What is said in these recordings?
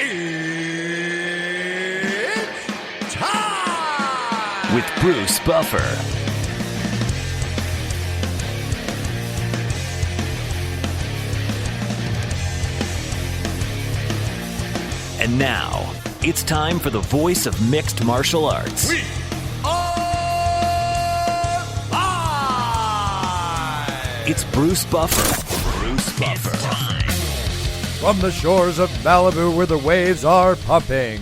It's time! With Bruce Buffer. And now, it's time for the voice of mixed martial arts. We are live! It's Bruce Buffer. Bruce Buffer. From the shores of Malibu where the waves are pumping,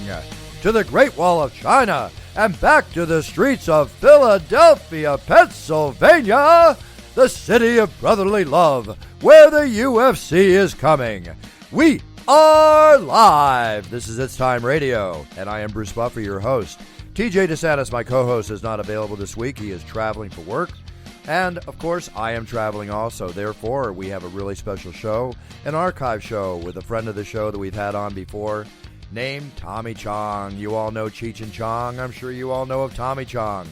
to the Great Wall of China, and back to the streets of Philadelphia, Pennsylvania, the city of brotherly love, where the UFC is coming. We are live. This is It's Time Radio, and I am Bruce Buffer, your host. TJ DeSantis, my co-host, is not available this week. He is traveling for work. And, of course, I am traveling also. Therefore, we have a really special show, an archive show with a friend of the show that we've had on before, named Tommy Chong. You all know Cheech and Chong. I'm sure you all know of Tommy Chong.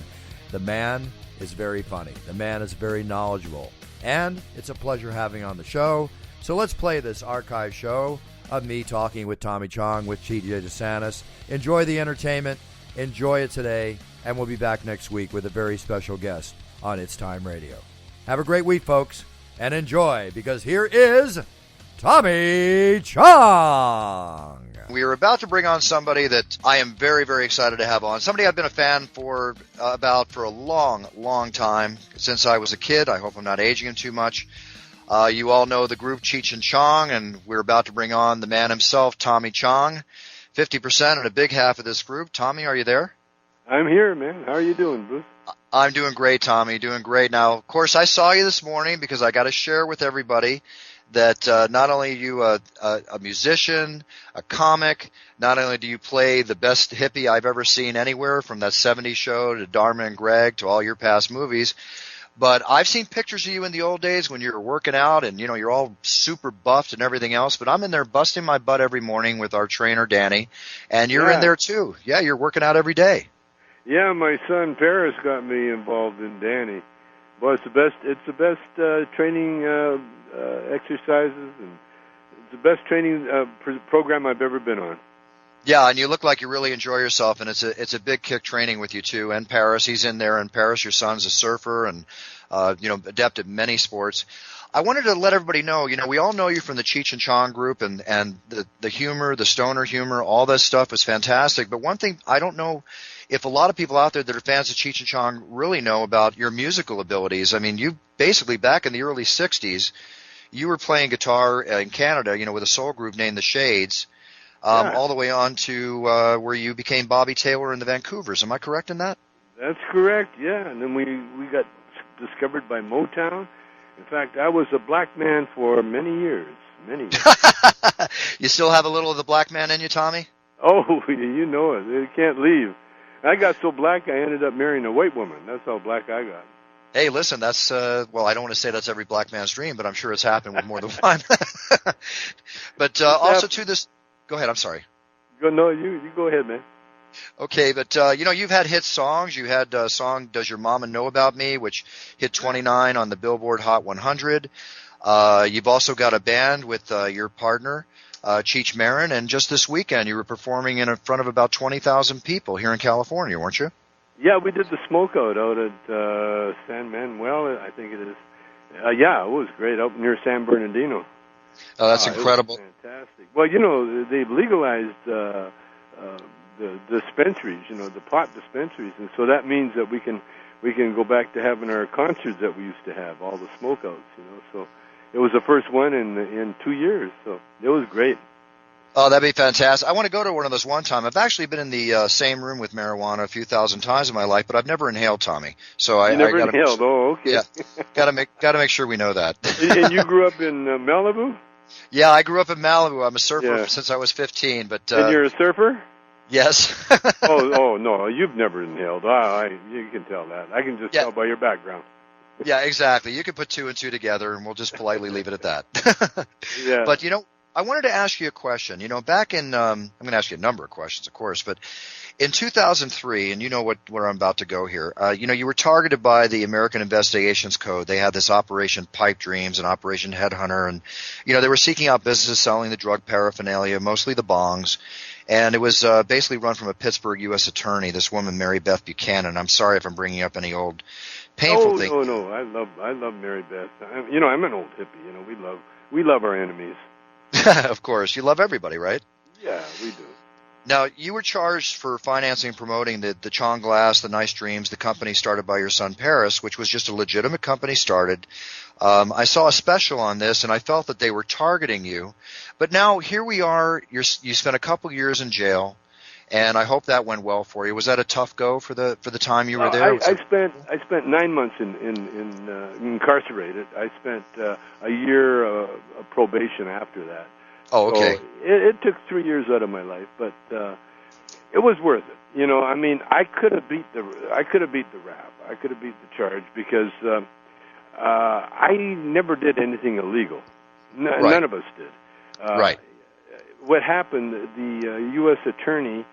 The man is very funny. The man is very knowledgeable. And it's a pleasure having on the show. So let's play this archive show of me talking with Tommy Chong with TJ DeSantis. Enjoy the entertainment. Enjoy it today. And we'll be back next week with a very special guest on It's Time Radio. Have a great week, folks, and enjoy, because here is Tommy Chong. We are about to bring on somebody that I am very, very excited to have on. Somebody I've been a fan for a long, long time, since I was a kid. I hope I'm not aging him too much. You all know the group Cheech and Chong, and we're about to bring on the man himself, Tommy Chong. 50% and a big half of this group. Tommy, are you there? I'm here, man. How are you doing, Bruce? I'm doing great, Tommy. Doing great. Now, of course, I saw you this morning because I got to share with everybody that not only are you a musician, a comic, not only do you play the best hippie I've ever seen anywhere, from that 70s show to Dharma and Greg to all your past movies, but I've seen pictures of you in the old days when you were working out and, you know, you're all super buffed and everything else, but I'm in there busting my butt every morning with our trainer, Danny, and you're in there too. Yeah, you're working out every day. Yeah, my son Paris got me involved in Danny. Well, it's the best training exercises, and it's the best training program I've ever been on. Yeah, and you look like you really enjoy yourself, and it's a big kick training with you too. And Paris, he's in there, and Paris, your son's a surfer and adept at many sports. I wanted to let everybody know, we all know you from the Cheech and Chong group, and the humor, the stoner humor, all that stuff is fantastic. But one thing I don't know if a lot of people out there that are fans of Cheech and Chong really know about your musical abilities. I mean, you basically, back in the early 60s, you were playing guitar in Canada, with a soul group named The Shades, all the way on to where you became Bobby Taylor in the Vancouvers. Am I correct in that? That's correct, yeah. And then we got discovered by Motown. In fact, I was a black man for many years. You still have a little of the black man in you, Tommy? Oh, you know it. It can't leave. I got so black I ended up marrying a white woman. That's how black I got. Hey, listen, that's, I don't want to say that's every black man's dream, but I'm sure it's happened with more than one. But also to this, go ahead, I'm sorry. No, you go ahead, man. Okay, but, you've had hit songs. You had a song, Does Your Mama Know About Me, which hit 29 on the Billboard Hot 100. You've also got a band with your partner, Cheech Marin, and just this weekend you were performing in front of about 20,000 people here in California, weren't you? Yeah, we did the smokeout out at San Manuel, I think it is. Yeah, it was great, out near San Bernardino. Oh, that's incredible. It was fantastic. Well, they've legalized the dispensaries, the pot dispensaries, and so that means that we can go back to having our concerts that we used to have, all the smokeouts, so it was the first one in 2 years, so it was great. Oh, that'd be fantastic. I want to go to one of those one time. I've actually been in the same room with marijuana a few thousand times in my life, but I've never inhaled, Tommy. So you never inhaled? Oh, okay. Yeah, gotta make sure we know that. And you grew up in Malibu? Yeah, I grew up in Malibu. I'm a surfer since I was 15. But and you're a surfer? Yes. oh no, you've never inhaled. You can tell that. I can just tell by your background. Yeah, exactly. You can put two and two together, and we'll just politely leave it at that. Yeah. But I wanted to ask you a question. You know, back in, I'm going to ask you a number of questions, of course, but in 2003, and you know where I'm about to go here, you know, you were targeted by the American Investigations Code. They had this Operation Pipe Dreams and Operation Headhunter, and, you know, they were seeking out businesses selling the drug paraphernalia, mostly the bongs, and it was basically run from a Pittsburgh U.S. attorney, this woman, Mary Beth Buchanan. I'm sorry if I'm bringing up any old painful things. No. I love Mary Beth. You know, I'm an old hippie. You know, we love our enemies. Of course. You love everybody, right? Yeah, we do. Now, you were charged for financing and promoting the Chong Glass, the Nice Dreams, the company started by your son Paris, which was just a legitimate company started. I saw a special on this, and I felt that they were targeting you. But now, here we are. You spent a couple years in jail, and I hope that went well for you. Was that a tough go for the time you were there? I spent 9 months incarcerated. I spent a year of probation after that. Oh, okay. So it took 3 years out of my life, but it was worth it. You know, I mean, I could have beat the rap. I could have beat the charge because I never did anything illegal. Right. None of us did. Right. What happened? The U.S. attorney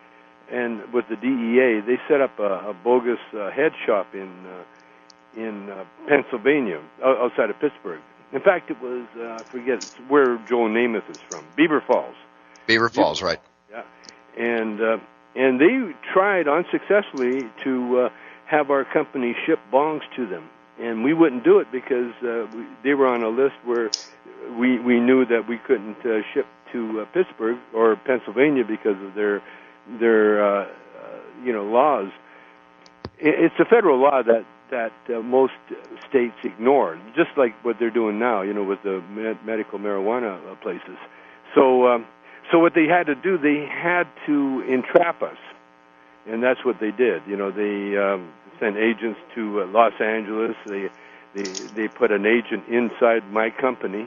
and with the DEA, they set up a bogus head shop in Pennsylvania, outside of Pittsburgh. In fact, it was, I forget where Joe Namath is from, Beaver Falls. Beaver Falls, right. Yeah. And they tried unsuccessfully to have our company ship bongs to them. And we wouldn't do it because they were on a list where we knew that we couldn't ship to Pittsburgh or Pennsylvania because of their laws. It's a federal law that most states ignore, just like what they're doing now, you know, with the medical marijuana places. So what they had to do, they had to entrap us, and that's what they did. You know, they sent agents to Los Angeles. They put an agent inside my company,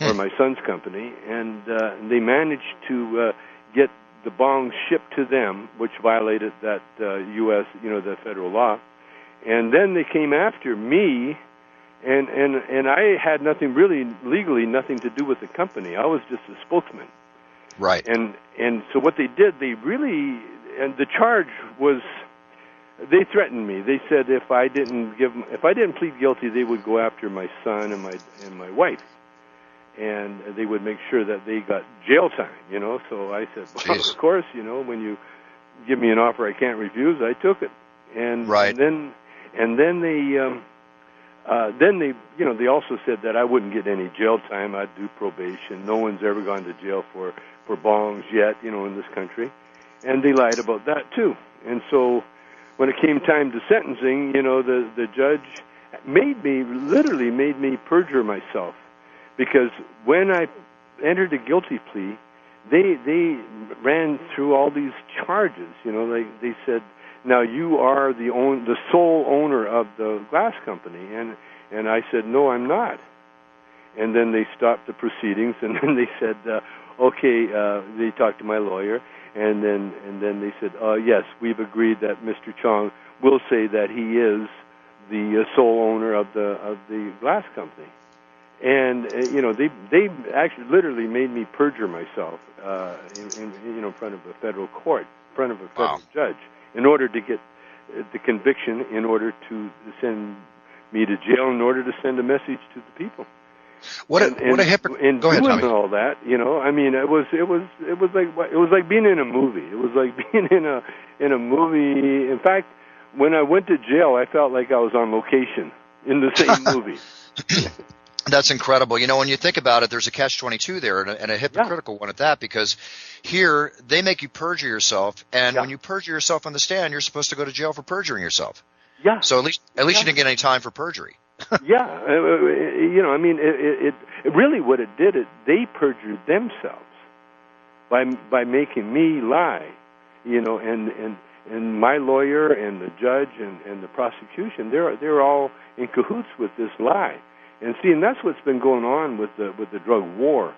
or my son's company, and they managed to get the bongs shipped to them, which violated that U.S., the federal law. And then they came after me, and I had nothing really legally nothing to do with the company. I was just a spokesman. Right. And so what they did, and the charge was, they threatened me. They said if I didn't plead guilty, they would go after my son and my wife, and they would make sure that they got jail time. You know. So I said, well, of course, you know, when you give me an offer I can't refuse, I took it. And right. And then they they also said that I wouldn't get any jail time. I'd do probation. No one's ever gone to jail for bongs yet, you know, in this country. And they lied about that too. And so when it came time to sentencing, you know, the judge literally made me perjure myself, because when I entered a guilty plea, they ran through all these charges. You know, they said, now you are the sole owner of the glass company, and I said, no, I'm not. And then they stopped the proceedings, and then they said, okay. They talked to my lawyer, and then they said, yes, we've agreed that Mr. Chong will say that he is the sole owner of the glass company. And they actually literally made me perjure myself in front of a federal court, in front of a federal judge, in order to get the conviction, in order to send me to jail, in order to send a message to the people. What a hypocrite! Go ahead, Tommy. And all that, you know, I mean, it was like being in a movie. It was like being in a movie. In fact, when I went to jail, I felt like I was on location in the same movie. That's incredible. You know, when you think about it, there's a catch-22 there, and a hypocritical one at that, because here they make you perjure yourself, and when you perjure yourself on the stand, you're supposed to go to jail for perjuring yourself. Yeah. So at least you didn't get any time for perjury. I mean, it really what it did, they perjured themselves by making me lie, you know, and my lawyer and the judge and the prosecution, they're all in cahoots with this lie. And see, and that's what's been going on with the drug war,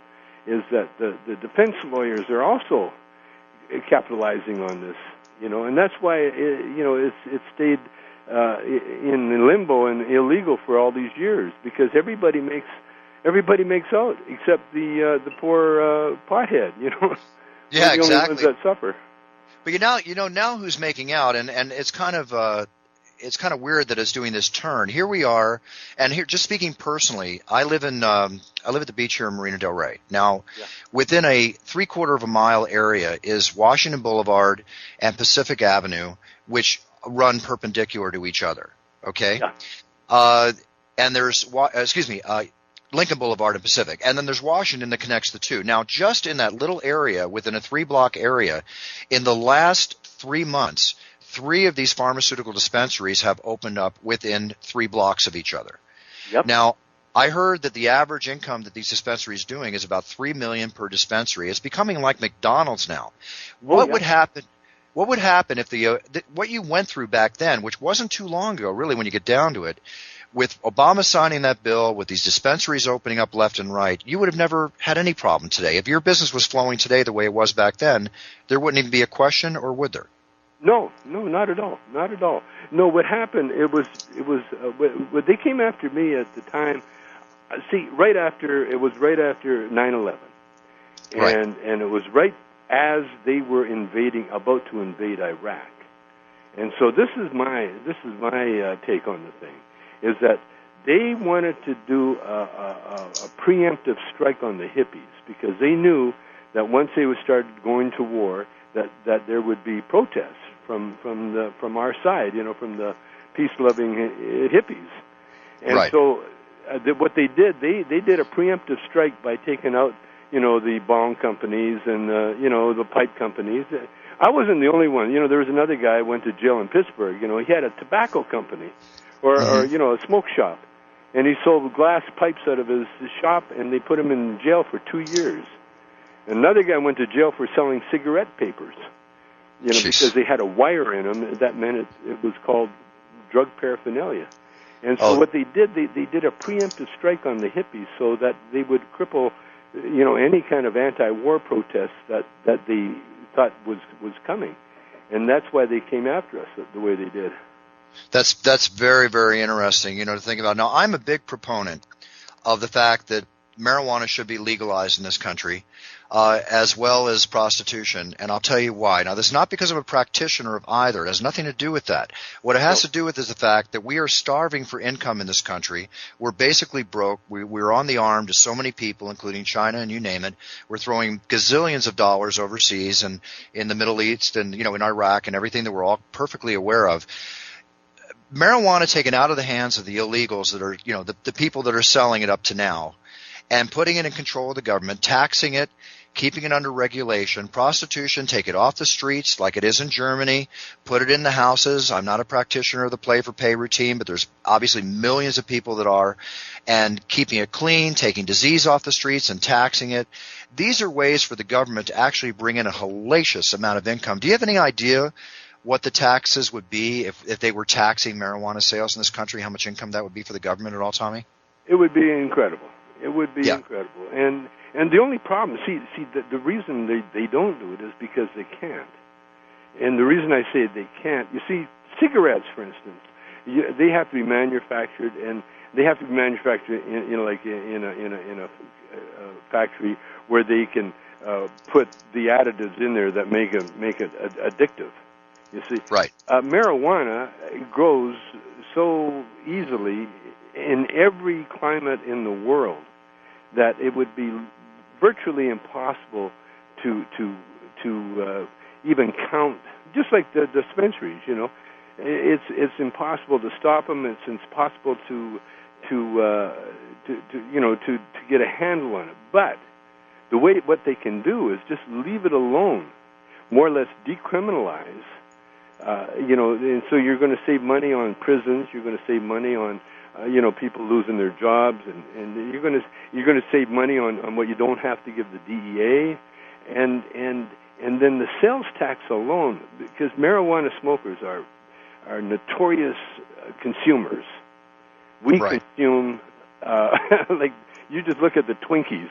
is that the defense lawyers are also capitalizing on this, you know, and that's why it stayed in limbo and illegal for all these years, because everybody makes everybody makes out except the poor pothead. Yeah, They're the only ones that suffer. But now who's making out, and it's kind of weird that it's doing this turn. Here we are, and here, just speaking personally, I live at the beach here in Marina Del Rey. Now, within a 3/4 of a mile area is Washington Boulevard and Pacific Avenue, which run perpendicular to each other. Okay, and there's Lincoln Boulevard and Pacific, and then there's Washington that connects the two. Now, just in that little area, within a 3-block area, in the last 3 months, 3 of these pharmaceutical dispensaries have opened up within 3 blocks of each other. Yep. Now, I heard that the average income that these dispensaries are doing is about $3 million per dispensary. It's becoming like McDonald's now. What would happen? What would happen if what you went through back then, which wasn't too long ago, really, when you get down to it, with Obama signing that bill, with these dispensaries opening up left and right, you would have never had any problem today. If your business was flowing today the way it was back then, there wouldn't even be a question, or would there? No, not at all. Not at all. No, what happened, it was they came after me at the time. See, right after 9/11. Right. And it was right as they were about to invade Iraq. And so this is my take on the thing, is that they wanted to do a preemptive strike on the hippies, because they knew that once they started going to war, that there would be protests from our side, from the peace-loving hippies. And right. so what they did a preemptive strike by taking out, the bong companies and, the pipe companies. I wasn't the only one. There was another guy who went to jail in Pittsburgh. He had a tobacco company or a smoke shop. And he sold glass pipes out of his shop, and they put him in jail for 2 years. Another guy went to jail for selling cigarette papers, because they had a wire in them. That meant it was called drug paraphernalia. And so what they did a preemptive strike on the hippies so that they would cripple, any kind of anti-war protest that they thought was coming. And that's why they came after us the way they did. That's very, very interesting, to think about. Now, I'm a big proponent of the fact that marijuana should be legalized in this country, as well as prostitution, and I'll tell you why. Now, this is not because I'm a practitioner of either. It has nothing to do with that. What it has to do with is the fact that we are starving for income in this country. We're basically broke. We're on the arm to so many people, including China and you name it. We're throwing gazillions of dollars overseas and in the Middle East and, in Iraq and everything that we're all perfectly aware of. Marijuana taken out of the hands of the illegals that are, the people that are selling it up to now, and putting it in control of the government, taxing it, keeping it under regulation, prostitution, take it off the streets like it is in Germany, put it in the houses. I'm not a practitioner of the play for pay routine, but there's obviously millions of people that are, and keeping it clean, taking disease off the streets and taxing it. These are ways for the government to actually bring in a hellacious amount of income. Do you have any idea what the taxes would be if they were taxing marijuana sales in this country, how much income that would be for the government at all, Tommy? It would be incredible. It would be incredible. And the only problem, the reason they don't do it is because they can't. And the reason I say they can't, cigarettes, for instance, they have to be manufactured, and they have to be manufactured in a factory where they can put the additives in there that make it addictive. You see, right? Marijuana grows so easily in every climate in the world that it would be virtually impossible to even count. Just like the dispensaries, it's impossible to stop them. It's impossible to get a handle on it. But what they can do is just leave it alone, more or less decriminalize. And so you're going to save money on prisons. You're going to save money on, people losing their jobs, and you're going to save money on what you don't have to give the DEA, and then the sales tax alone, because marijuana smokers are notorious consumers. We consume like you just look at the Twinkies,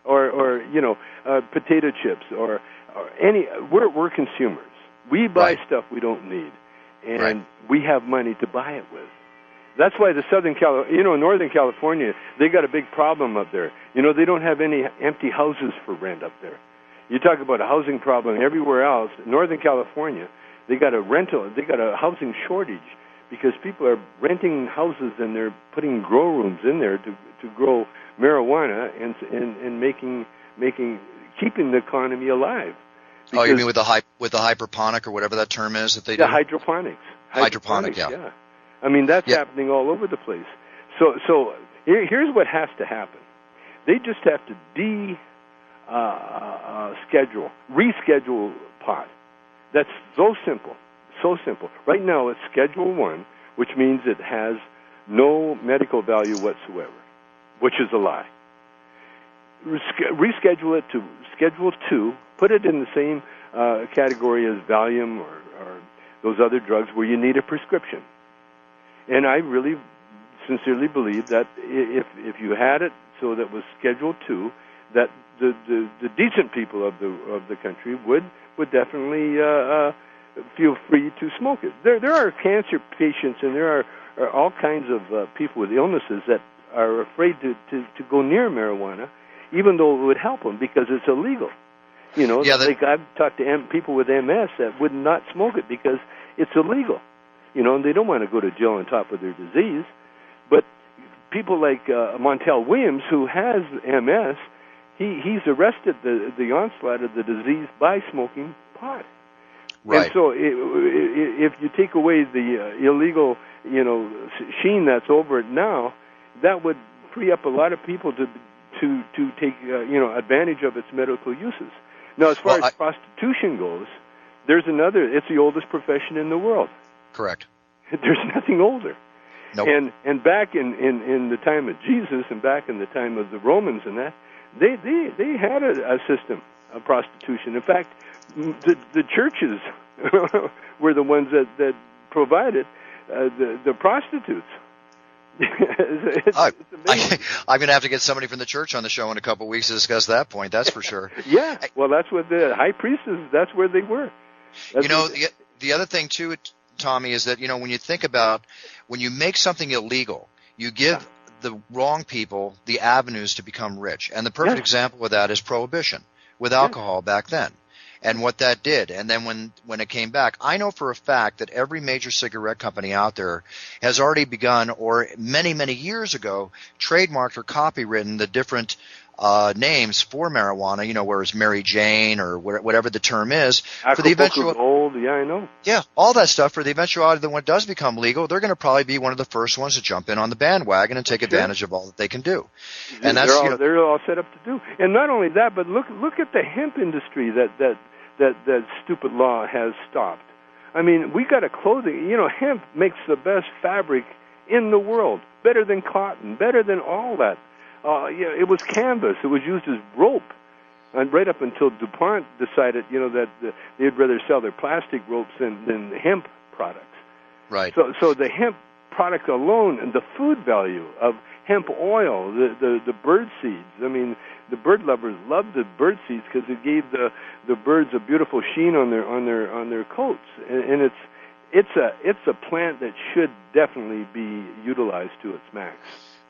or potato chips or any. We're consumers. We buy stuff we don't need, and we have money to buy it with. That's why the Northern California, they got a big problem up there. They don't have any empty houses for rent up there. You talk about a housing problem everywhere else. Northern California, they got a housing shortage because people are renting houses and they're putting grow rooms in there to grow marijuana and keeping the economy alive. Oh, you mean with the hydroponic or whatever that term is that they do? Yeah, hydroponics. Hydroponic, yeah. I mean, that's happening all over the place. So here's what has to happen. They just have to reschedule pot. That's so simple. Right now it's Schedule 1, which means it has no medical value whatsoever, which is a lie. Reschedule it to Schedule 2, put it in the same category as Valium or those other drugs where you need a prescription. And I really sincerely believe that if you had it so that was Schedule 2, that the decent people of the country would definitely feel free to smoke it. There are cancer patients and there are all kinds of people with illnesses that are afraid to go near marijuana, even though it would help them because it's illegal. I've talked to people with MS that would not smoke it because it's illegal. And they don't want to go to jail on top of their disease. But people like Montel Williams, who has MS, he's arrested the onslaught of the disease by smoking pot. Right. And so if you take away the illegal, sheen that's over it now, that would free up a lot of people to take advantage of its medical uses. Now, as far as prostitution goes, there's another. It's the oldest profession in the world. Correct. There's nothing older. Nope. And back in the time of Jesus and back in the time of the Romans and that, they had a system of prostitution. In fact, the churches were the ones that provided the prostitutes. I'm going to have to get somebody from the church on the show in a couple of weeks to discuss that point. That's for sure. Yeah, well, that's what the high priestesses. That's where they were. The other thing too, Tommy, is that when you think about when you make something illegal, you give the wrong people the avenues to become rich, and the perfect example of that is prohibition with alcohol back then. And what that did, and then when it came back, I know for a fact that every major cigarette company out there has already begun, or many, many years ago, trademarked or copywritten the different names for marijuana, whereas Mary Jane or whatever the term is. For the eventual gold, I know. Yeah, all that stuff for the eventuality that when it does become legal, they're going to probably be one of the first ones to jump in on the bandwagon and take advantage of all that they can do. And they're all set up to do. And not only that, but look at the hemp industry that stupid law has stopped. I mean, we got a clothing. Hemp makes the best fabric in the world, better than cotton, better than all that. It was canvas. It was used as rope, and right up until DuPont decided, that they'd rather sell their plastic ropes than hemp products. Right. So the hemp product alone and the food value of hemp oil, the bird seeds. I mean, the bird lovers loved the bird seeds because it gave the birds a beautiful sheen on their coats, and it's a plant that should definitely be utilized to its max.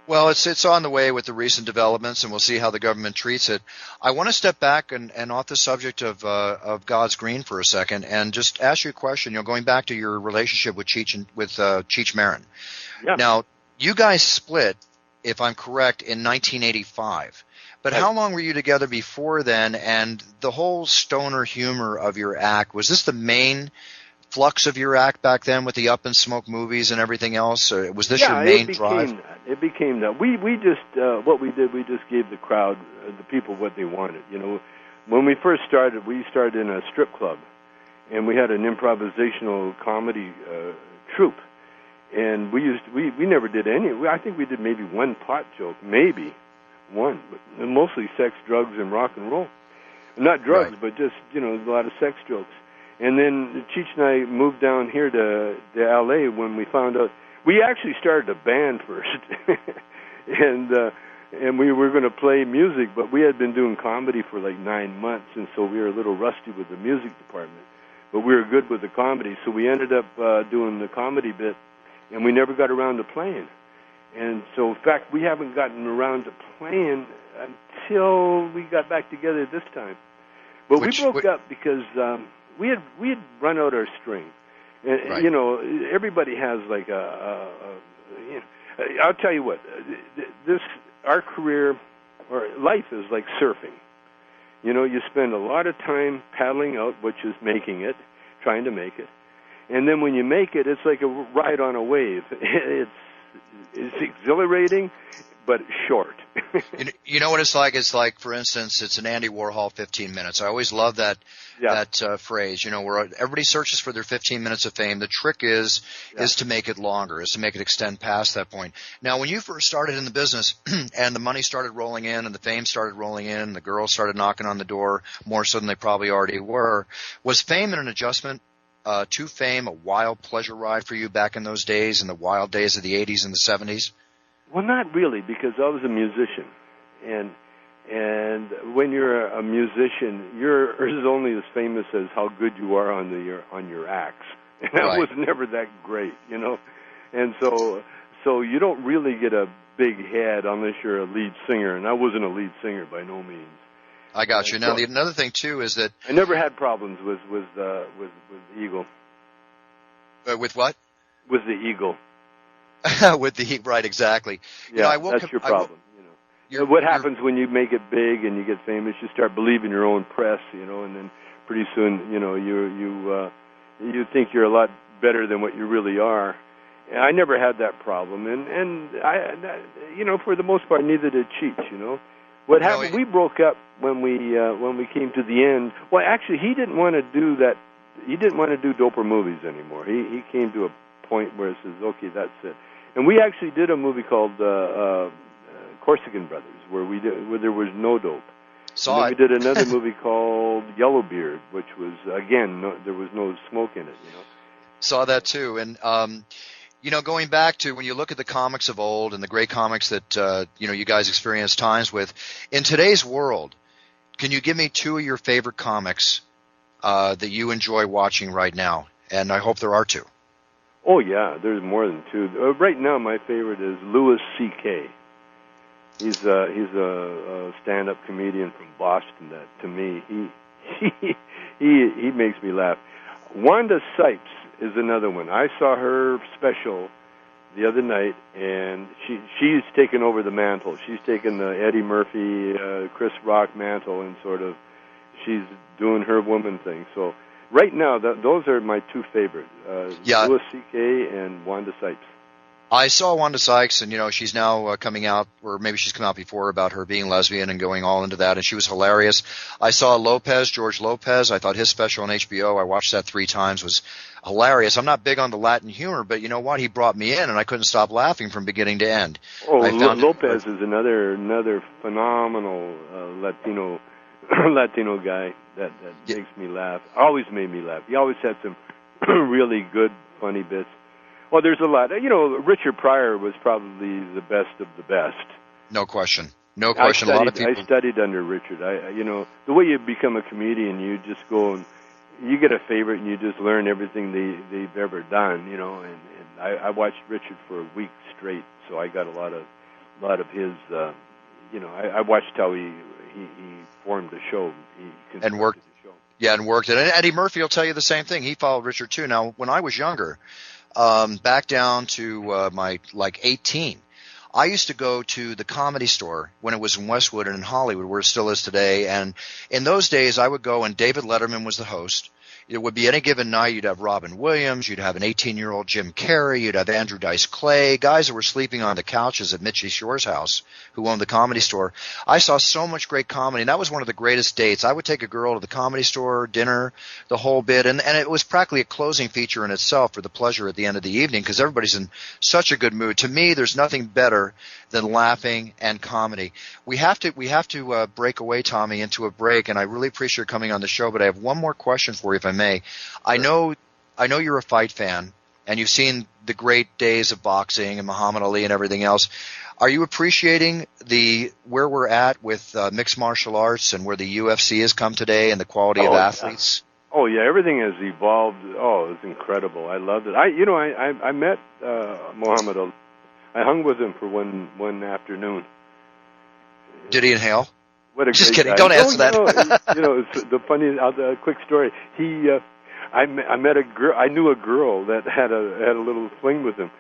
Well, it's on the way with the recent developments, and we'll see how the government treats it. I want to step back and off the subject of God's green for a second, and just ask you a question. Going back to your relationship with Cheech Marin. Yeah. Now, you guys split, if I'm correct, in 1985. But how long were you together before then? And the whole stoner humor of your act, was this the main flux of your act back then with the Up in Smoke movies and everything else? Or was this your main drive? It became that. We just what we did, we just gave the crowd, the people, what they wanted. When we first started, we started in a strip club, and we had an improvisational comedy troupe. And we never did any. I think we did maybe one pot joke, maybe one, but mostly sex, drugs, and rock and roll. Not drugs, but just a lot of sex jokes. And then Cheech and I moved down here to L.A. when we found out. We actually started a band first, and we were going to play music, but we had been doing comedy for like 9 months, and so we were a little rusty with the music department. But we were good with the comedy, so we ended up doing the comedy bit. and we never got around to playing. And so, in fact, we haven't gotten around to playing until we got back together this time. But we broke up because we had run out our string. And, Right. you know, everybody has like you know, I'll tell you what, our career or life is like surfing. You know, you spend a lot of time paddling out, which is making it, trying to make it. And then when you make it, it's like a ride on a wave. It's exhilarating, but short. You know what it's like? It's like, for instance, it's an Andy Warhol 15 minutes. I always love that phrase, you know, where everybody searches for their 15 minutes of fame. The trick is to make it longer, is to make it extend past that point. Now, when you first started in the business and the money started rolling in and the fame started rolling in and the girls started knocking on the door more so than they probably already were, was fame an adjustment to fame a wild pleasure ride for you back in those days, in the wild days of the 80s and the 70s? Well, not really, because I was a musician, and when you're a musician, you're only as famous as how good you are on your acts, and I was never that great, you know, and so you don't really get a big head unless you're a lead singer, and I wasn't a lead singer by no means. I got you. Now, another thing too is that I never had problems with the Eagle. With what? With the Eagle. With the heat, right? Exactly. Yeah, that's your problem. What happens when you make it big and you get famous? You start believing your own press, you know, and then pretty soon, you know, you think you're a lot better than what you really are. And I never had that problem, and I, you know, for the most part, neither did Cheech. You know, what happened? We broke up when we came to the end. Well, actually, he didn't want to do that. He didn't want to do doper movies anymore. He came to a point where he says, okay, that's it. And we actually did a movie called Corsican Brothers, where there was no dope. We did another movie called Yellowbeard, which was there was no smoke in it. You know. Saw that too, and you know, going back to when you look at the comics of old and the great comics that you know, you guys experienced times with, in today's world, can you give me two of your favorite comics that you enjoy watching right now? And I hope there are two. Oh, yeah, there's more than two. Right now, my favorite is Louis C.K. He's a stand-up comedian from Boston that, to me, he makes me laugh. Wanda Sykes is another one. I saw her special the other night, and she's taken over the mantle. She's taken the Eddie Murphy, Chris Rock mantle, and sort of she's doing her woman thing. So right now, those are my two favorites, Louis C.K. and Wanda Sykes. I saw Wanda Sykes, and, you know, she's now coming out, or maybe she's come out before, about her being lesbian and going all into that, and she was hilarious. I saw George Lopez. I thought his special on HBO, I watched that 3 times, was hilarious. I'm not big on the Latin humor, but you know what? He brought me in, and I couldn't stop laughing from beginning to end. Oh, Lopez is another phenomenal Latino guy that makes me laugh. Always made me laugh. He always had some really good, funny bits. Well, there's a lot. You know, Richard Pryor was probably the best of the best. No question. No question. A lot of people. I studied under Richard. You know, the way you become a comedian, you just go and you get a favorite, and you just learn everything they've ever done. You know, and I watched Richard for a week straight, so I got a lot of his. You know, I watched how he formed the show. And worked. Yeah, and worked it. And Eddie Murphy will tell you the same thing. He followed Richard too. Now, when I was younger, back down to my 18, I used to go to the Comedy Store when it was in Westwood and in Hollywood, where it still is today. And in those days, I would go, and David Letterman was the host. It would be any given night, you'd have Robin Williams, you'd have an 18-year-old Jim Carrey, you'd have Andrew Dice Clay, guys that were sleeping on the couches at Mitchie Shore's house who owned the Comedy Store. I saw so much great comedy, and that was one of the greatest dates. I would take a girl to the Comedy Store, dinner, the whole bit, and it was practically a closing feature in itself for the pleasure at the end of the evening, because everybody's in such a good mood. To me, there's nothing better than laughing and comedy. We have to break away, Tommy, into a break, and I really appreciate your coming on the show, but I have one more question for you, if I may. I know you're a fight fan, and you've seen the great days of boxing and Muhammad Ali and everything else. Are you appreciating where we're at with mixed martial arts and where the UFC has come today and the quality of athletes? Oh yeah, everything has evolved. Oh, it's incredible. I loved it. I met Muhammad Ali. I hung with him for one afternoon. Did he inhale? What a Just great kidding. guy. Don't answer that. It's the funny, quick story. I met a girl. I knew a girl that had a little fling with him,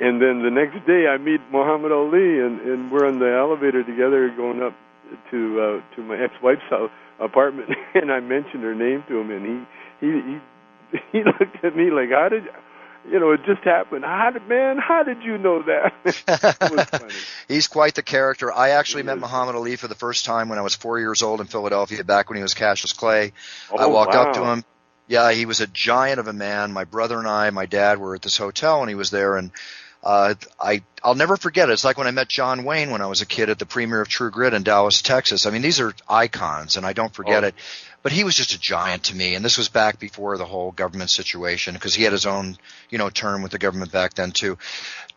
and then the next day I meet Muhammad Ali, and we're on the elevator together going up to my ex-wife's apartment, and I mentioned her name to him, and he looked at me like, how did it just happened. How did you know that? It was funny. He's quite the character. I actually met Muhammad Ali for the first time when I was 4 years old in Philadelphia, back when he was Cassius Clay. I walked up to him. Yeah, he was a giant of a man. My brother and my dad were at this hotel, and he was there, and I'll never forget it. It's like when I met John Wayne when I was a kid at the premiere of True Grit in Dallas, Texas. I mean, these are icons, and I don't forget it. But he was just a giant to me, and this was back before the whole government situation, because he had his own, term with the government back then too.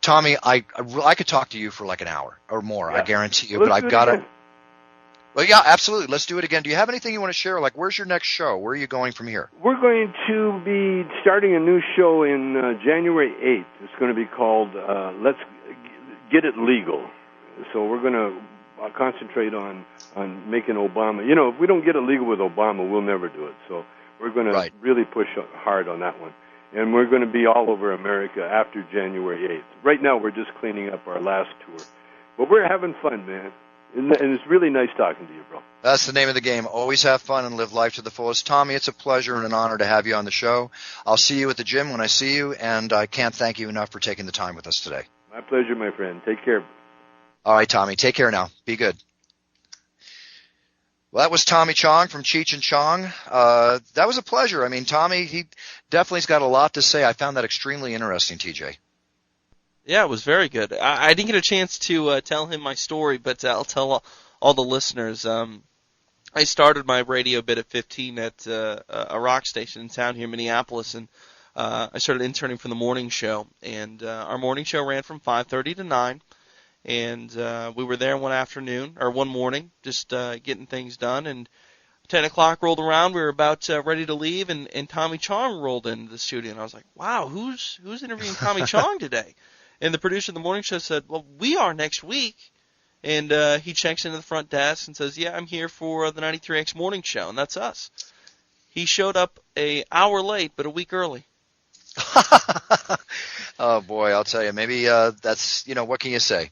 Tommy, I could talk to you for like an hour or more, I guarantee you. But I've got to. Well, yeah, absolutely. Let's do it again. Do you have anything you want to share? Like, where's your next show? Where are you going from here? We're going to be starting a new show in January 8th. It's going to be called Let's Get It Legal. So we're going to concentrate on making Obama. If we don't get it legal with Obama, we'll never do it. So we're going to really push hard on that one. And we're going to be all over America after January 8th. Right now, we're just cleaning up our last tour. But we're having fun, man. And it's really nice talking to you, bro. That's the name of the game. Always have fun and live life to the fullest. Tommy, it's a pleasure and an honor to have you on the show. I'll see you at the gym when I see you, and I can't thank you enough for taking the time with us today. My pleasure, my friend. Take care. All right, Tommy. Take care now. Be good. Well, that was Tommy Chong from Cheech and Chong. That was a pleasure. I mean, Tommy, he definitely's got a lot to say. I found that extremely interesting, TJ. Yeah, it was very good. I didn't get a chance to tell him my story, but I'll tell all the listeners. I started my radio bit at 15 at a rock station in town here in Minneapolis, and I started interning for the morning show. And our morning show ran from 5:30 to 9, and we were there one morning, just getting things done. And 10 o'clock rolled around. We were about ready to leave, and Tommy Chong rolled into the studio, and I was like, "Wow, who's interviewing Tommy Chong today?" And the producer of the morning show said, "Well, we are next week." And he checks into the front desk and says, "Yeah, I'm here for the 93X morning show," and that's us. He showed up an hour late, but a week early. Oh, boy, I'll tell you. Maybe that's, what can you say?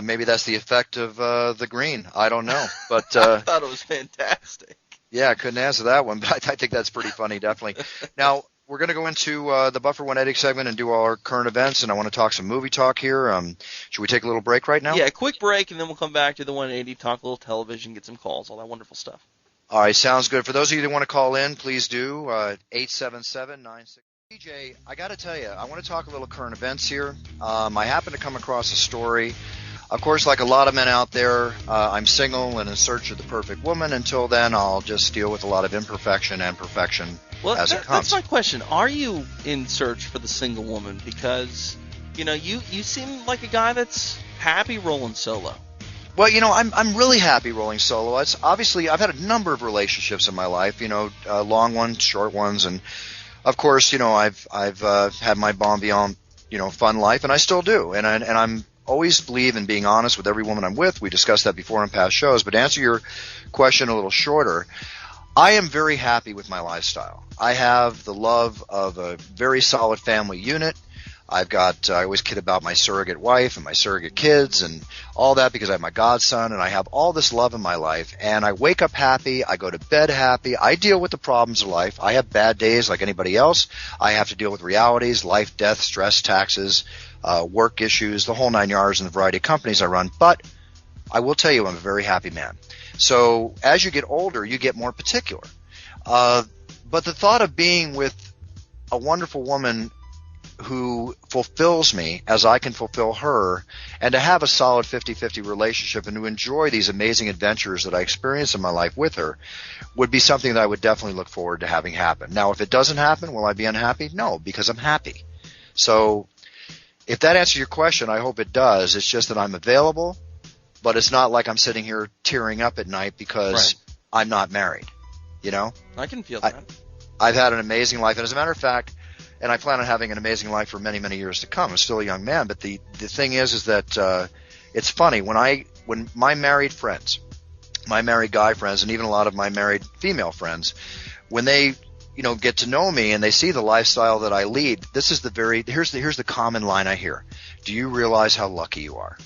Maybe that's the effect of the green. I don't know. But I thought it was fantastic. Yeah, I couldn't answer that one, but I think that's pretty funny, definitely. Now, we're going to go into the Buffer 180 segment and do our current events, and I want to talk some movie talk here. Should we take a little break right now? Yeah, a quick break, and then we'll come back to the 180, talk a little television, get some calls, all that wonderful stuff. All right, sounds good. For those of you that want to call in, please do, 877-96. DJ, I got to tell you, I want to talk a little current events here. I happened to come across a story. Of course, like a lot of men out there, I'm single and in search of the perfect woman. Until then, I'll just deal with a lot of imperfection and perfection as it comes. That's my question. Are you in search for the single woman? Because, you seem like a guy that's happy rolling solo. Well, I'm really happy rolling solo. It's obviously, I've had a number of relationships in my life, long ones, short ones, and of course, I've had my bon vivant, fun life, and I still do, and I'm always believe in being honest with every woman I'm with. We discussed that before in past shows, but to answer your question a little shorter, I am very happy with my lifestyle. I have the love of a very solid family unit. I always kid about my surrogate wife and my surrogate kids and all that because I have my godson, and I have all this love in my life, and I wake up happy, I go to bed happy, I deal with the problems of life. I have bad days like anybody else. I have to deal with realities, life, death, stress, taxes, work issues, the whole 9 yards in the variety of companies I run. But I will tell you, I'm a very happy man. So as you get older, you get more particular. But the thought of being with a wonderful woman who fulfills me as I can fulfill her, and to have a solid 50-50 relationship and to enjoy these amazing adventures that I experience in my life with her would be something that I would definitely look forward to having happen. Now, if it doesn't happen, will I be unhappy? No, because I'm happy. So if that answers your question, I hope it does. It's just that I'm available, but it's not like I'm sitting here tearing up at night because I'm not married, I can feel that. I've had an amazing life, and as a matter of fact, and I plan on having an amazing life for many, many years to come. I'm still a young man, but the thing is that it's funny when my married friends, my married guy friends, and even a lot of my married female friends, when they get to know me and they see the lifestyle that I lead, this is here's the common line I hear. Do you realize how lucky you are?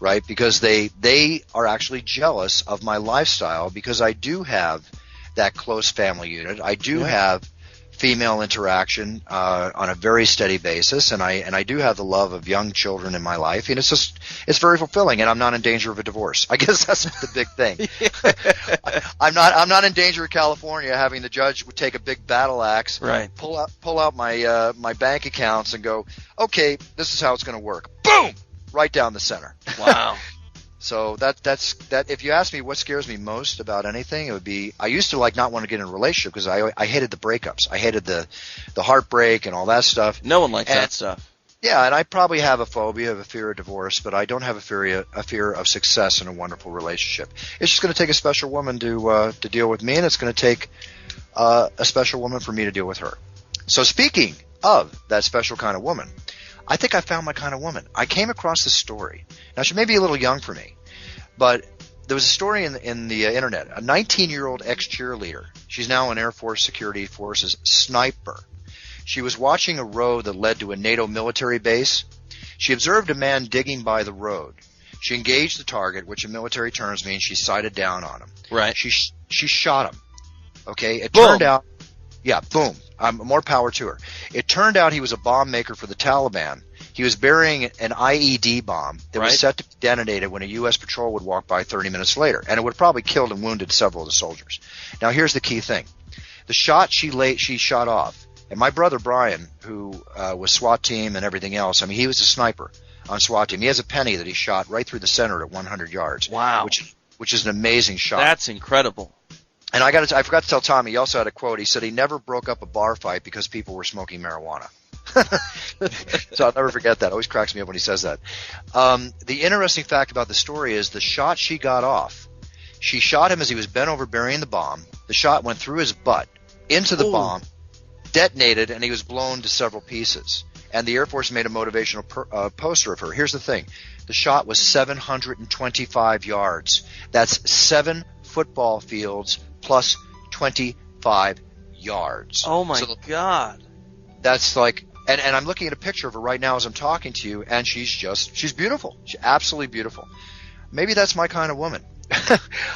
Right? Because they are actually jealous of my lifestyle because I do have that close family unit. I do have female interaction on a very steady basis, and I do have the love of young children in my life, and it's very fulfilling, and I'm not in danger of a divorce. I guess that's the big thing. I'm not in danger of California having the judge take a big battle axe, right, pull out my my bank accounts and go, okay, this is how it's going to work. Boom, right down the center. Wow. So that's if you ask me what scares me most about anything, it would be I used to not want to get in a relationship because I hated the breakups. I hated the heartbreak and all that stuff. No one likes that stuff. Yeah, and I probably have a phobia of a fear of divorce, but I don't have a fear of success in a wonderful relationship. It's just going to take a special woman to deal with me, and it's going to take a special woman for me to deal with her. So speaking of that special kind of woman, I think I found my kind of woman. I came across this story. Now, she may be a little young for me, but there was a story in the internet. A 19-year-old ex-cheerleader. She's now an Air Force Security Forces sniper. She was watching a road that led to a NATO military base. She observed a man digging by the road. She engaged the target, which in military terms means she sighted down on him. Right. She shot him. Okay? It Boom. turned out, boom. More power to her. It turned out he was a bomb maker for the Taliban. He was burying an IED bomb that was set to be detonated when a U.S. patrol would walk by 30 minutes later, and it would have probably killed and wounded several of the soldiers. Now, here's the key thing. The shot she shot off, and my brother Brian, who was SWAT team and everything else, he was a sniper on SWAT team. He has a penny that he shot right through the center at 100 yards. Wow. Which is an amazing shot. That's incredible. And I forgot to tell Tommy, he also had a quote. He said he never broke up a bar fight because people were smoking marijuana. So I'll never forget that. It always cracks me up when he says that. The interesting fact about the story is the shot she got off, she shot him as he was bent over burying the bomb. The shot went through his butt, into the bomb, detonated, and he was blown to several pieces. And the Air Force made a motivational poster of her. Here's the thing. The shot was 725 yards. That's 7 football fields plus 25 yards. Oh, my God. That's and I'm looking at a picture of her right now as I'm talking to you, and she's beautiful. She's absolutely beautiful. Maybe that's my kind of woman.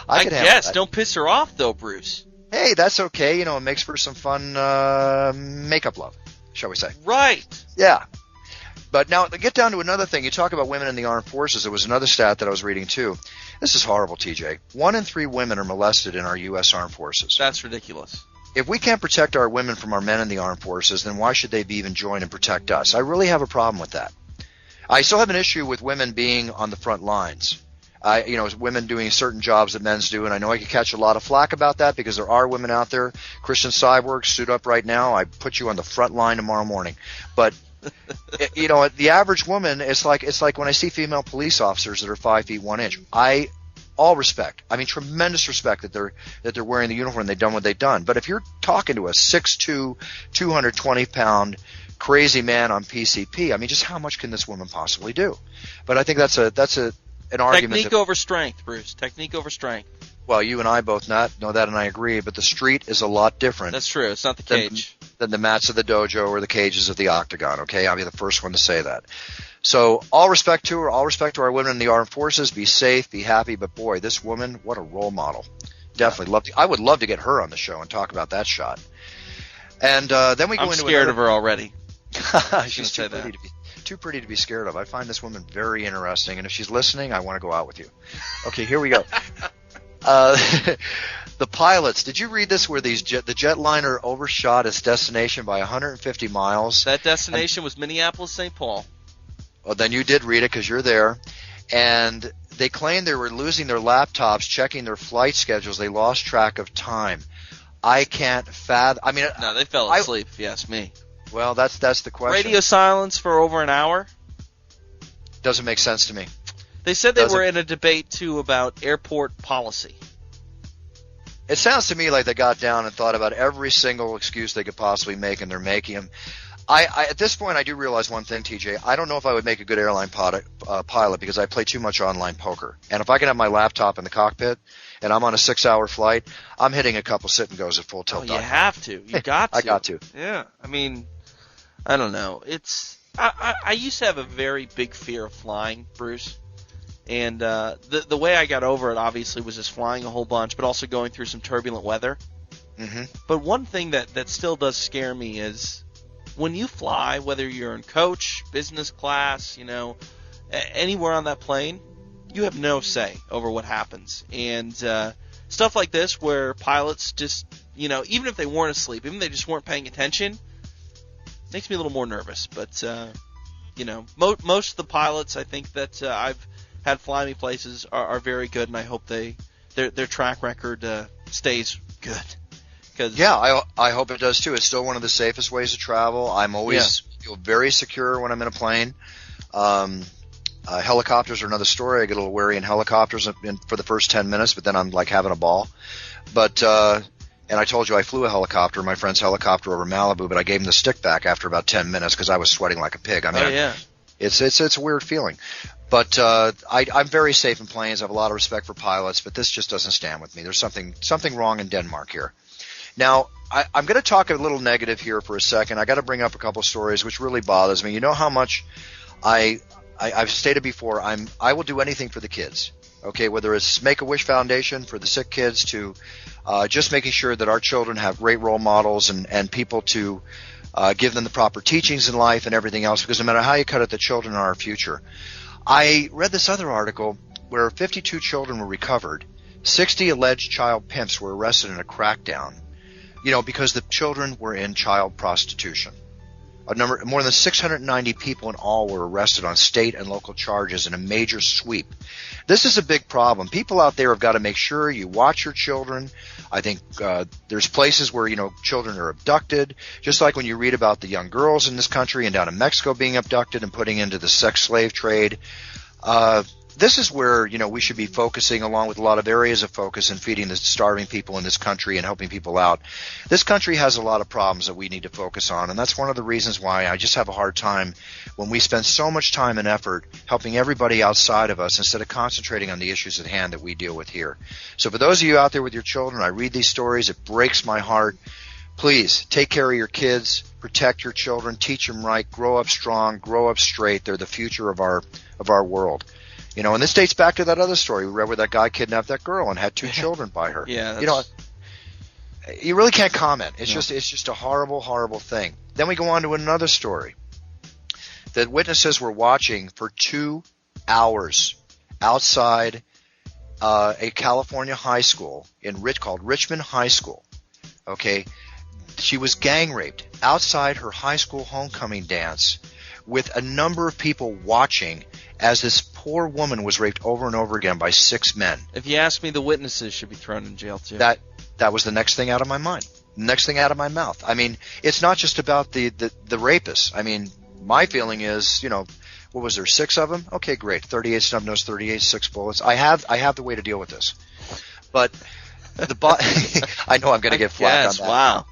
I guess. Don't piss her off, though, Bruce. Hey, that's okay. It makes for some fun makeup love, shall we say. Right. Yeah. But now, to get down to another thing, you talk about women in the armed forces. There was another stat that I was reading, too. This is horrible, TJ. 1 in 3 women are molested in our U.S. armed forces. That's ridiculous. If we can't protect our women from our men in the armed forces, then why should they even join and protect us? I really have a problem with that. I still have an issue with women being on the front lines. Women doing certain jobs that men's do, and I know I could catch a lot of flack about that because there are women out there. Christian Cyborg, suit up right now. I put you on the front line tomorrow morning. But the average woman, it's like when I see female police officers that are 5 feet 1 inch. All respect. Tremendous respect that they're wearing the uniform and they've done what they've done. But if you're talking to a 6'2", 220-pound crazy man on PCP, just how much can this woman possibly do? But I think that's an argument. Technique over strength, Bruce. Technique over strength. Well, you and I both know that, and I agree. But the street is a lot different. That's true. It's not the cage. Than the mats of the dojo or the cages of the octagon. Okay, I'll be the first one to say that. So all respect to her, all respect to our women in the armed forces. Be safe, be happy. But boy, this woman, what a role model. Definitely I would love to get her on the show and talk about that shot. And then we go into. I'm scared of her already. She's too pretty to be scared of. I find this woman very interesting, and if she's listening, I want to go out with you. Okay, here we go. The pilots. Did you read this? Where the jetliner overshot its destination by 150 miles. That destination was Minneapolis, St. Paul. Well, then you did read it because you're there. And they claimed they were losing their laptops, checking their flight schedules. They lost track of time. I can't fathom. No, they fell asleep, if you ask me. Well, that's the question. Radio silence for over an hour? Doesn't make sense to me. They said they were in a debate, too, about airport policy. It sounds to me like they got down and thought about every single excuse they could possibly make, and they're making them. At this point, I do realize one thing, TJ. I don't know if I would make a good airline pilot because I play too much online poker. And if I can have my laptop in the cockpit and I'm on a 6-hour flight, I'm hitting a couple sit-and-goes at full tilt. Oh, you have to. You got to. I got to. Yeah. I mean, I don't know. I used to have a very big fear of flying, Bruce. And the way I got over it, obviously, was just flying a whole bunch, but also going through some turbulent weather. Mm-hmm. But one thing that still does scare me is when you fly, whether you're in coach, business class, anywhere on that plane, you have no say over what happens. And stuff like this where pilots just, even if they weren't asleep, even if they just weren't paying attention, makes me a little more nervous. But, most of the pilots I think that I've had fly me places are very good, and I hope their track record stays good. Yeah, I hope it does too. It's still one of the safest ways to travel. I'm always feel very secure when I'm in a plane. Helicopters are another story. I get a little wary in helicopters for the first 10 minutes, but then I'm like having a ball. But and I told you I flew a helicopter, my friend's helicopter over Malibu, but I gave him the stick back after about 10 minutes because I was sweating like a pig. I mean, it's a weird feeling. But I'm very safe in planes. I have a lot of respect for pilots, but this just doesn't stand with me. There's something wrong in Denmark here. Now, I'm going to talk a little negative here for a second. I got to bring up a couple of stories which really bothers me. You know how much I've stated before. I will do anything for the kids. Okay, whether it's Make-A-Wish Foundation for the sick kids to just making sure that our children have great role models and people to give them the proper teachings in life and everything else. Because no matter how you cut it, the children are our future. I read this other article where 52 children were recovered. 60 alleged child pimps were arrested in a crackdown, because the children were in child prostitution. More than 690 people in all were arrested on state and local charges in a major sweep. This is a big problem. People out there have got to make sure you watch your children. I think there's places where, children are abducted, just like when you read about the young girls in this country and down in Mexico being abducted and putting into the sex slave trade. This is where, we should be focusing along with a lot of areas of focus and feeding the starving people in this country and helping people out. This country has a lot of problems that we need to focus on, and that's one of the reasons why I just have a hard time when we spend so much time and effort helping everybody outside of us instead of concentrating on the issues at hand that we deal with here. So for those of you out there with your children, I read these stories, it breaks my heart. Please take care of your kids, protect your children, teach them right, grow up strong, grow up straight. They're the future of our world. And this dates back to that other story we read where that guy kidnapped that girl and had 2 children by her. Yeah. You really can't comment. It's just a horrible, horrible thing. Then we go on to another story. The witnesses were watching for 2 hours outside a California high school called Richmond High School. Okay, she was gang raped outside her high school homecoming dance with a number of people watching as this poor woman was raped over and over again by 6 men. If you ask me, the witnesses should be thrown in jail too. That was the next thing out of my mind. Next thing out of my mouth. I mean, it's not just about the rapists. I mean, my feeling is, what was there, 6 of them? Okay, great. 38 snub nose, 38, 6 bullets. I have the way to deal with this. But I know I'm going to get flack on that. Wow.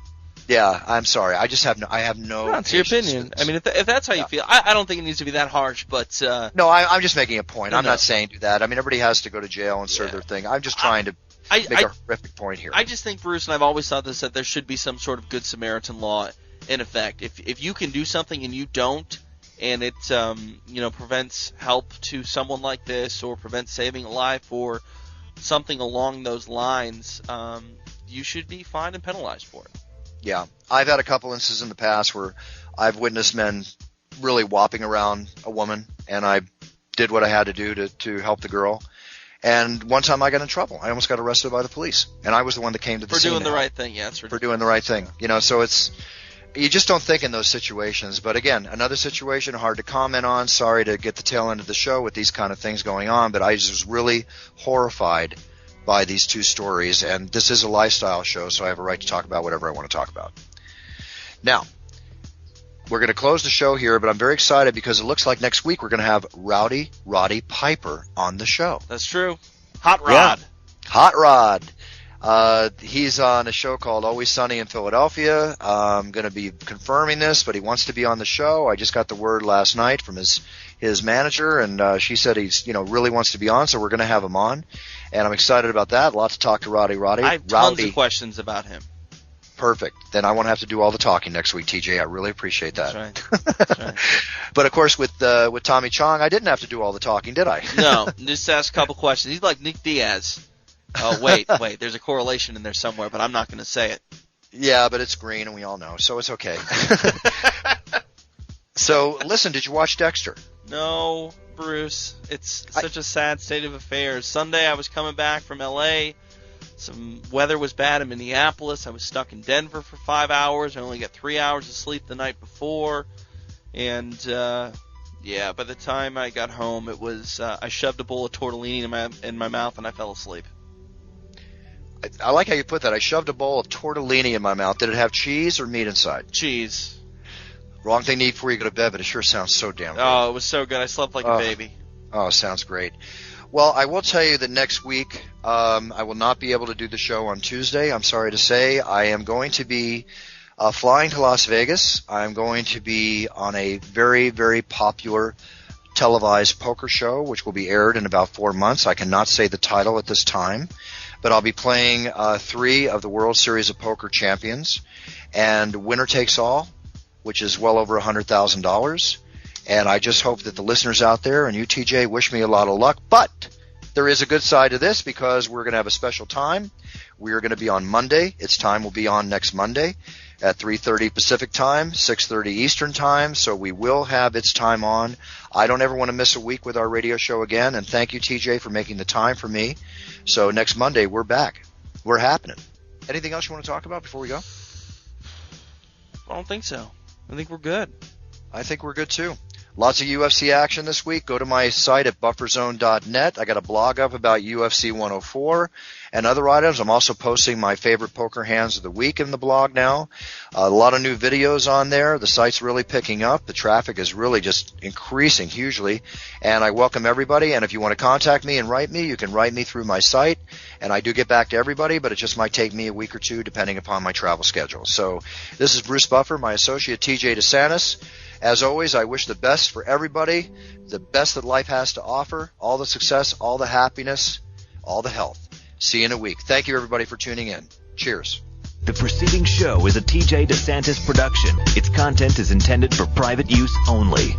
Yeah, I'm sorry. I just have no. That's your opinion. I mean, if that's how you feel, I don't think it needs to be that harsh. But no, I'm just making a point. I'm not saying do that. I mean, everybody has to go to jail and serve their thing. I'm just trying to make a horrific point here. I just think, Bruce, and I've always thought this, that there should be some sort of good Samaritan law in effect. If you can do something and you don't, and it prevents help to someone like this, or prevents saving a life, or something along those lines, you should be fined and penalized for it. Yeah, I've had a couple instances in the past where I've witnessed men really whopping around a woman, and I did what I had to do to help the girl. And one time I got in trouble. I almost got arrested by the police, and I was the one that came to the scene. For doing the right thing, yeah. For doing the right thing. So you just don't think in those situations. But again, another situation hard to comment on. Sorry to get the tail end of the show with these kind of things going on, but I just was really horrified by these 2 stories, and this is a lifestyle show, so I have a right to talk about whatever I want to talk about. Now, we're going to close the show here, but I'm very excited because it looks like next week we're going to have Rowdy Roddy Piper on the show. That's true. Hot Rod. Yeah. Hot Rod. He's on a show called Always Sunny in Philadelphia. I'm going to be confirming this, but he wants to be on the show. I just got the word last night from his manager, and she said he's really wants to be on, so we're going to have him on, and I'm excited about that. Lots to talk to Roddy. I have tons of questions about him. Perfect. Then I won't have to do all the talking next week, TJ. I really appreciate that. That's right. That's right. But of course, with Tommy Chong, I didn't have to do all the talking, did I? No, just ask a couple questions. He's like Nick Diaz. Oh, wait. There's a correlation in there somewhere, but I'm not going to say it. Yeah, but it's green, and we all know, so it's okay. So, listen, did you watch Dexter? No, Bruce. It's such a sad state of affairs. Sunday, I was coming back from L.A., some weather was bad in Minneapolis. I was stuck in Denver for 5 hours. I only got 3 hours of sleep the night before. And, by the time I got home, it was I shoved a bowl of tortellini in my mouth and I fell asleep. I like how you put that. I shoved a bowl of tortellini in my mouth. Did it have cheese or meat inside? Cheese. Wrong thing to eat before you go to bed, but it sure sounds so damn good. Oh, it was so good. I slept like a baby. Oh, sounds great. Well, I will tell you that next week I will not be able to do the show on Tuesday. I'm sorry to say. I am going to be flying to Las Vegas. I'm going to be on a very, very popular televised poker show, which will be aired in about 4 months. I cannot say the title at this time, but I'll be playing 3 of the World Series of Poker champions, and winner takes all, which is well over $100,000. And I just hope that the listeners out there and you, TJ, wish me a lot of luck. But there is a good side to this because we're going to have a special time. We are going to be on Monday. Its time will be on next Monday at 3:30 Pacific time, 6:30 Eastern time. So we will have its time on. I don't ever want to miss a week with our radio show again. And thank you, TJ, for making the time for me. So next Monday, we're back. We're happening. Anything else you want to talk about before we go? I don't think so. I think we're good. I think we're good, too. Lots of UFC action this week. Go to my site at bufferzone.net. I got a blog up about UFC 104 and other items. I'm also posting my favorite poker hands of the week in the blog now. A lot of new videos on there. The site's really picking up. The traffic is really just increasing hugely. And I welcome everybody. And if you want to contact me and write me, you can write me through my site. And I do get back to everybody, but it just might take me a week or two depending upon my travel schedule. So this is Bruce Buffer, my associate TJ DeSantis. As always, I wish the best for everybody, the best that life has to offer, all the success, all the happiness, all the health. See you in a week. Thank you, everybody, for tuning in. Cheers. The preceding show is a TJ DeSantis production. Its content is intended for private use only.